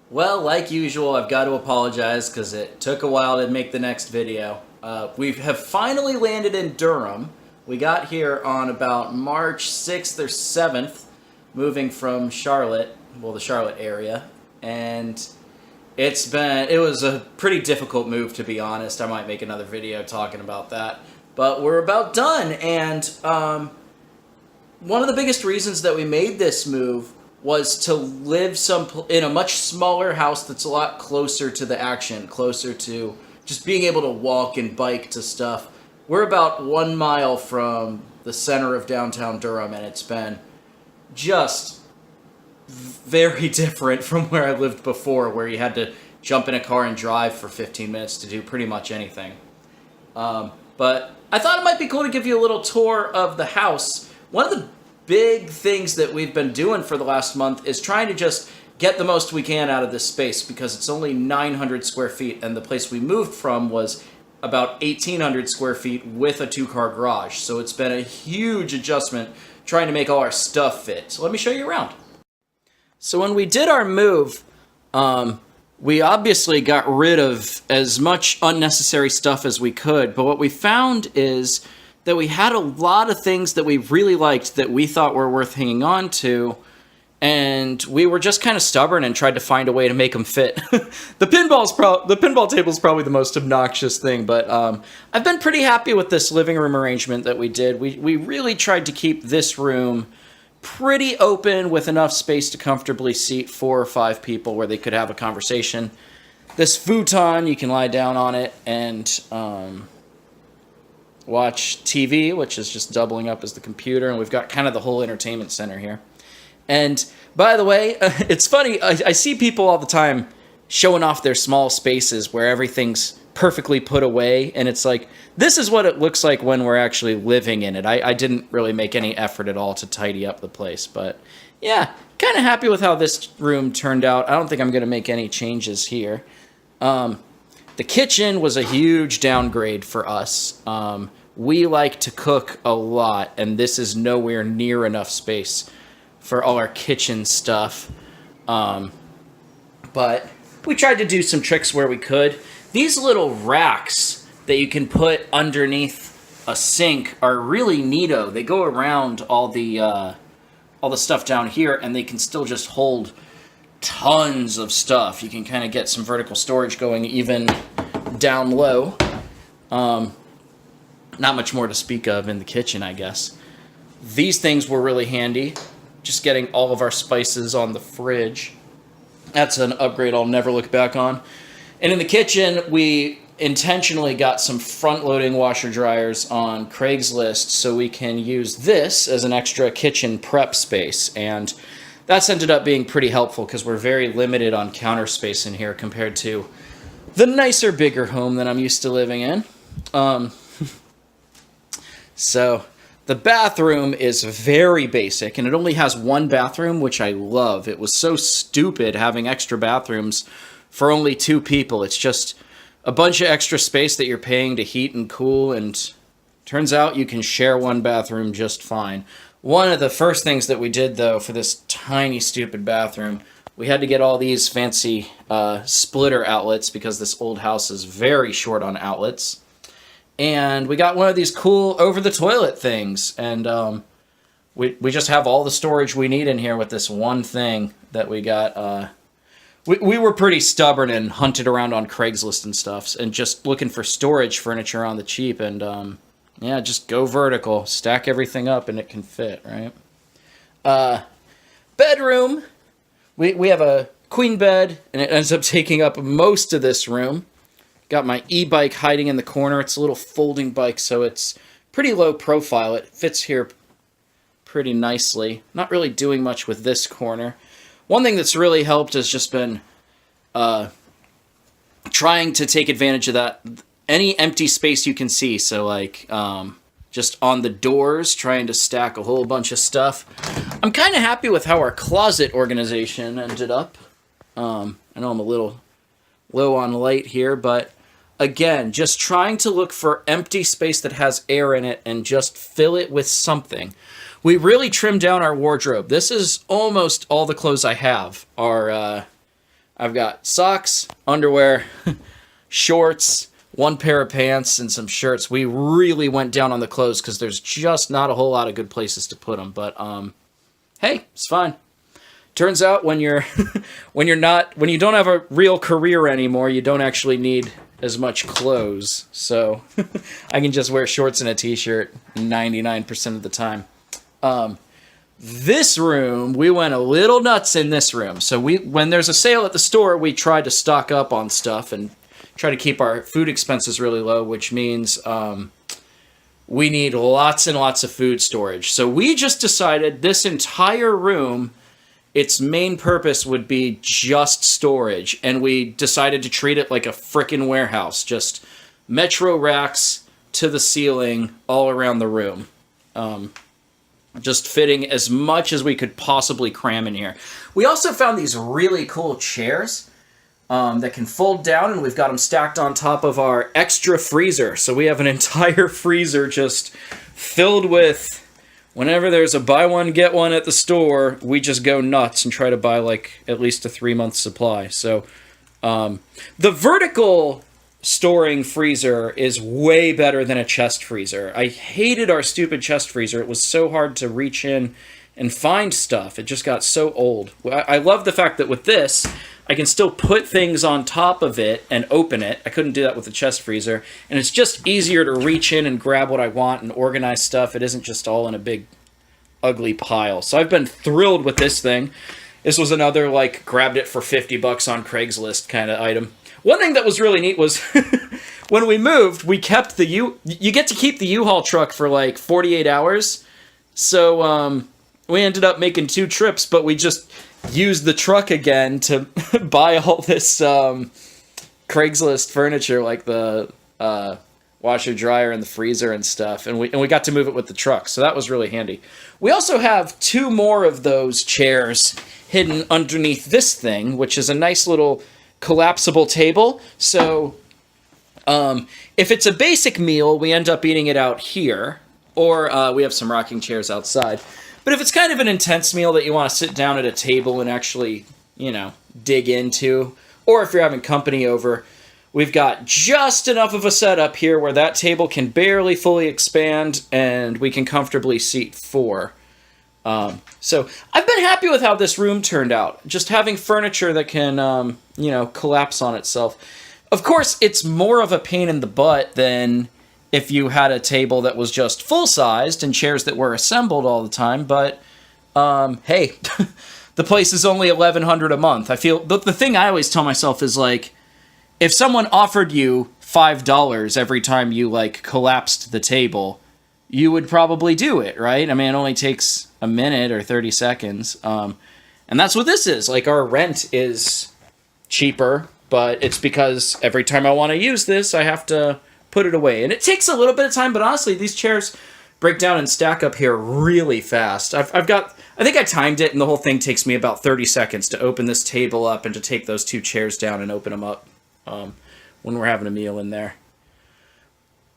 Well, like usual, I've got to apologize because it took a while to make the next video. We have finally landed in Durham. We got here on about March 6th or 7th, moving from Charlotte, well, the Charlotte area. And it was a pretty difficult move, to be honest. I might make another video talking about that. But we're about done, and one of the biggest reasons that we made this move was to live in a much smaller house that's a lot closer to the action, closer to just being able to walk and bike to stuff. We're about 1 mile from the center of downtown Durham, and it's been just very different from where I lived before, where you had to jump in a car and drive for 15 minutes to do pretty much anything. But I thought it might be cool to give you a little tour of the house. One of the big things that we've been doing for the last month is trying to just get the most we can out of this space, because it's only 900 square feet, and the place we moved from was about 1,800 square feet with a two-car garage. So it's been a huge adjustment trying to make all our stuff fit. So let me show you around. So when we did our move, we obviously got rid of as much unnecessary stuff as we could, but what we found is that we had a lot of things that we really liked that we thought were worth hanging on to, and we were just kind of stubborn and tried to find a way to make them fit. The pinball table is probably the most obnoxious thing, but I've been pretty happy with this living room arrangement that we did. We really tried to keep this room pretty open with enough space to comfortably seat 4 or 5 people where they could have a conversation. This futon, you can lie down on it and watch TV, which is just doubling up as the computer, and we've got kind of the whole entertainment center here. And by the way, it's funny, I see people all the time showing off their small spaces where everything's perfectly put away, and it's like, this is what it looks like when we're actually living in it. I didn't really make any effort at all to tidy up the place, but yeah, kind of happy with how this room turned out. I don't think I'm going to make any changes here. The kitchen was a huge downgrade for us. We like to cook a lot, and this is nowhere near enough space for all our kitchen stuff. But we tried to do some tricks where we could. These little racks that you can put underneath a sink are really neato. They go around all the stuff down here, and they can still just hold tons of stuff. You can kind of get some vertical storage going even down low. Not much more to speak of in the kitchen, I guess. These things were really handy. Just getting all of our spices on the fridge. That's an upgrade I'll never look back on. And in the kitchen, we intentionally got some front-loading washer dryers on Craigslist so we can use this as an extra kitchen prep space. And that's ended up being pretty helpful because we're very limited on counter space in here compared to the nicer, bigger home that I'm used to living in. So the bathroom is very basic, and it only has one bathroom, which I love. It was so stupid having extra bathrooms for only 2 people. It's just a bunch of extra space that you're paying to heat and cool, and turns out you can share one bathroom just fine. One of the first things that we did, though, for this tiny, stupid bathroom, we had to get all these fancy splitter outlets because this old house is very short on outlets. And we got one of these cool over-the-toilet things, and we just have all the storage we need in here with this one thing that we got. We were pretty stubborn and hunted around on Craigslist and stuff, and just looking for storage furniture on the cheap, and yeah, just go vertical, stack everything up, and it can fit, right? Bedroom, we have a queen bed, and it ends up taking up most of this room. Got my e-bike hiding in the corner. It's a little folding bike, so it's pretty low profile. It fits here pretty nicely. Not really doing much with this corner. One thing that's really helped has just been trying to take advantage of that. Any empty space you can see. So like just on the doors, trying to stack a whole bunch of stuff. I'm kind of happy with how our closet organization ended up. I know I'm a little low on light here, but again, just trying to look for empty space that has air in it and just fill it with something. We really trimmed down our wardrobe. This is almost all the clothes I have are I've got socks, underwear, shorts, one pair of pants, and some shirts. We really went down on the clothes because there's just not a whole lot of good places to put them. But hey, it's fine. Turns out when you're when you don't have a real career anymore, you don't actually need as much clothes. So I can just wear shorts and a t-shirt 99% of the time. This room, we went a little nuts in this room. So when there's a sale at the store, we try to stock up on stuff and try to keep our food expenses really low, which means we need lots and lots of food storage. So we just decided this entire room, its main purpose would be just storage. And we decided to treat it like a frickin' warehouse. Just Metro racks to the ceiling all around the room. Just fitting as much as we could possibly cram in here. We also found these really cool chairs that can fold down, and we've got them stacked on top of our extra freezer. So we have an entire freezer just filled with, whenever there's a buy one, get one at the store, we just go nuts and try to buy like at least a 3-month supply. So the vertical storing freezer is way better than a chest freezer. I hated our stupid chest freezer. It was so hard to reach in and find stuff. It just got so old. I love the fact that with this, I can still put things on top of it and open it. I couldn't do that with the chest freezer. And it's just easier to reach in and grab what I want and organize stuff. It isn't just all in a big, ugly pile. So I've been thrilled with this thing. This was another, like, grabbed it for $50 on Craigslist kind of item. One thing that was really neat was when we moved, we kept you get to keep the U-Haul truck for like 48 hours. So we ended up making 2 trips, but we just used the truck again to buy all this Craigslist furniture, like the washer, dryer, and the freezer and stuff. And we got to move it with the truck, so that was really handy. We also have 2 more of those chairs hidden underneath this thing, which is a nice little collapsible table. So if it's a basic meal, we end up eating it out here, or we have some rocking chairs outside. But if it's kind of an intense meal that you want to sit down at a table and actually, you know, dig into, or if you're having company over, we've got just enough of a setup here where that table can barely fully expand and we can comfortably seat 4. So I've been happy with how this room turned out. Just having furniture that can, you know, collapse on itself. Of course, it's more of a pain in the butt than if you had a table that was just full-sized and chairs that were assembled all the time. But, hey, the place is only $1,100 a month. I feel the thing I always tell myself is, like, if someone offered you $5 every time you, like, collapsed the table, you would probably do it, right? I mean, it only takes a minute or 30 seconds. And that's what this is. Like, our rent is cheaper, but it's because every time I want to use this, I have to put it away. And it takes a little bit of time, but honestly, these chairs break down and stack up here really fast. I think I timed it, and the whole thing takes me about 30 seconds to open this table up and to take those 2 chairs down and open them up when we're having a meal in there.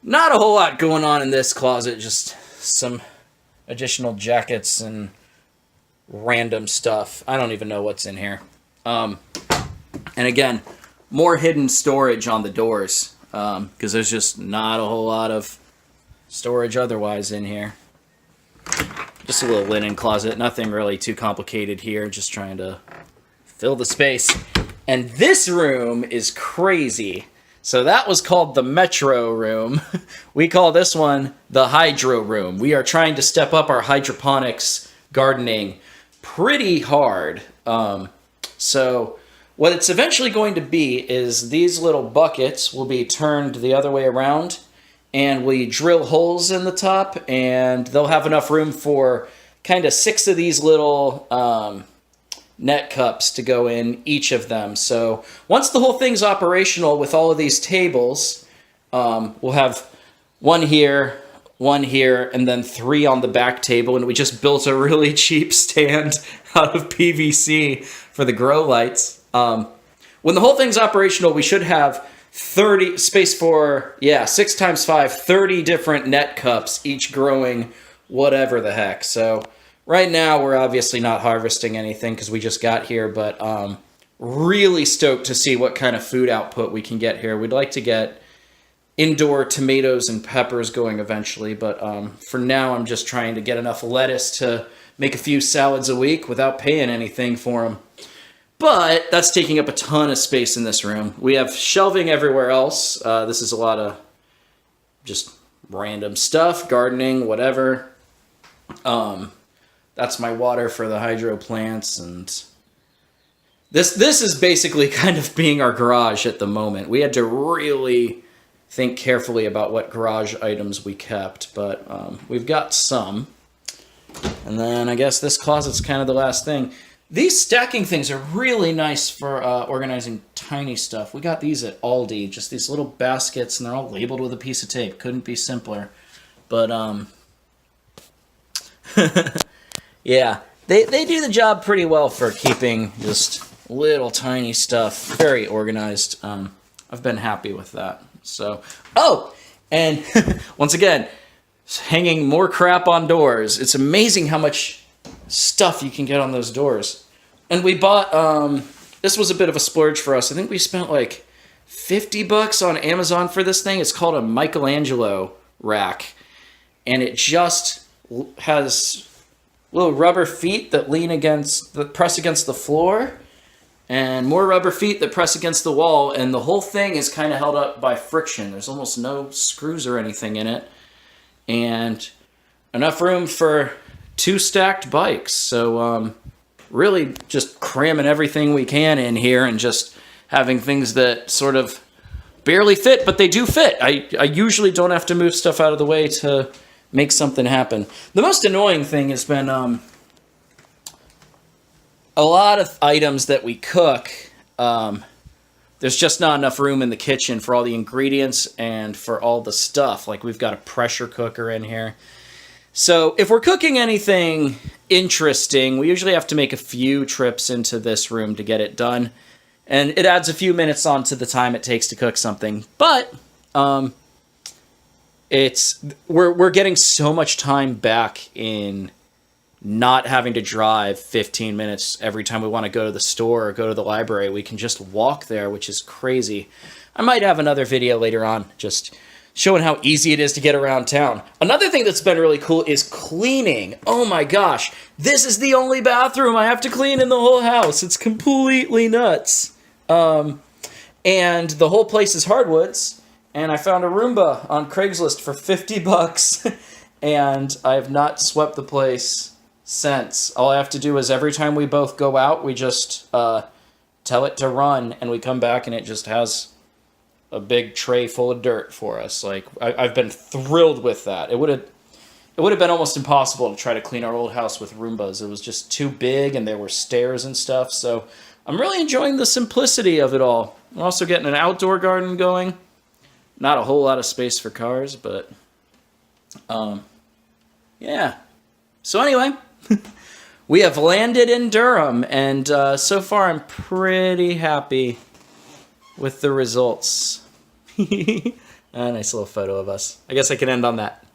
Not a whole lot going on in this closet, just some additional jackets and random stuff. I don't even know what's in here. And again, more hidden storage on the doors, because there's just not a whole lot of storage otherwise in here. Just a little linen closet, nothing really too complicated here, just trying to fill the space. And this room is crazy. So that was called the Metro room. We call this one the Hydro room. We are trying to step up our hydroponics gardening pretty hard. So what it's eventually going to be is these little buckets will be turned the other way around, and we drill holes in the top, and they'll have enough room for kind of 6 of these little net cups to go in each of them. So once the whole thing's operational with all of these tables, we'll have 1 here, 1 here, and then 3 on the back table. And we just built a really cheap stand out of PVC for the grow lights. When the whole thing's operational, we should have 30 space for, 6 times 5, 30 different net cups, each growing whatever the heck. So right now, we're obviously not harvesting anything because we just got here, but really stoked to see what kind of food output we can get here. We'd like to get indoor tomatoes and peppers going eventually, but for now I'm just trying to get enough lettuce to make a few salads a week without paying anything for them. But that's taking up a ton of space in this room. We have shelving everywhere else. This is a lot of just random stuff, gardening, whatever. That's my water for the hydro plants, and this is basically kind of being our garage at the moment. We had to really think carefully about what garage items we kept, but we've got some. And then I guess this closet's kind of the last thing. These stacking things are really nice for organizing tiny stuff. We got these at Aldi, just these little baskets, and they're all labeled with a piece of tape. Couldn't be simpler. But, yeah, they do the job pretty well for keeping just little tiny stuff very organized. I've been happy with that. So, oh, and once again, hanging more crap on doors. It's amazing how much stuff you can get on those doors. And we bought, this was a bit of a splurge for us. I think we spent like $50 on Amazon for this thing. It's called a Michelangelo rack. And it just has little rubber feet that press against the floor. And more rubber feet that press against the wall. And the whole thing is kind of held up by friction. There's almost no screws or anything in it. And enough room for 2 stacked bikes. So really just cramming everything we can in here and just having things that sort of barely fit, but they do fit. I usually don't have to move stuff out of the way to make something happen. The most annoying thing has been a lot of items that we cook. There's just not enough room in the kitchen for all the ingredients and for all the stuff. Like we've got a pressure cooker in here. So if we're cooking anything interesting, we usually have to make a few trips into this room to get it done. And it adds a few minutes onto the time it takes to cook something. But we're getting so much time back in not having to drive 15 minutes every time we want to go to the store or go to the library. We can just walk there, which is crazy. I might have another video later on just showing how easy it is to get around town. Another thing that's been really cool is cleaning. Oh my gosh, this is the only bathroom I have to clean in the whole house. It's completely nuts. And the whole place is hardwoods, and I found a Roomba on Craigslist for $50, and I have not swept the place since. All I have to do is every time we both go out, we just tell it to run, and we come back and it just has a big tray full of dirt for us. Like I've been thrilled with that. It would have been almost impossible to try to clean our old house with Roombas. It was just too big, and there were stairs and stuff. So I'm really enjoying the simplicity of it all. I'm also getting an outdoor garden going. Not a whole lot of space for cars, but yeah. So anyway, we have landed in Durham, and so far I'm pretty happy with the results. A nice little photo of us. I guess I can end on that.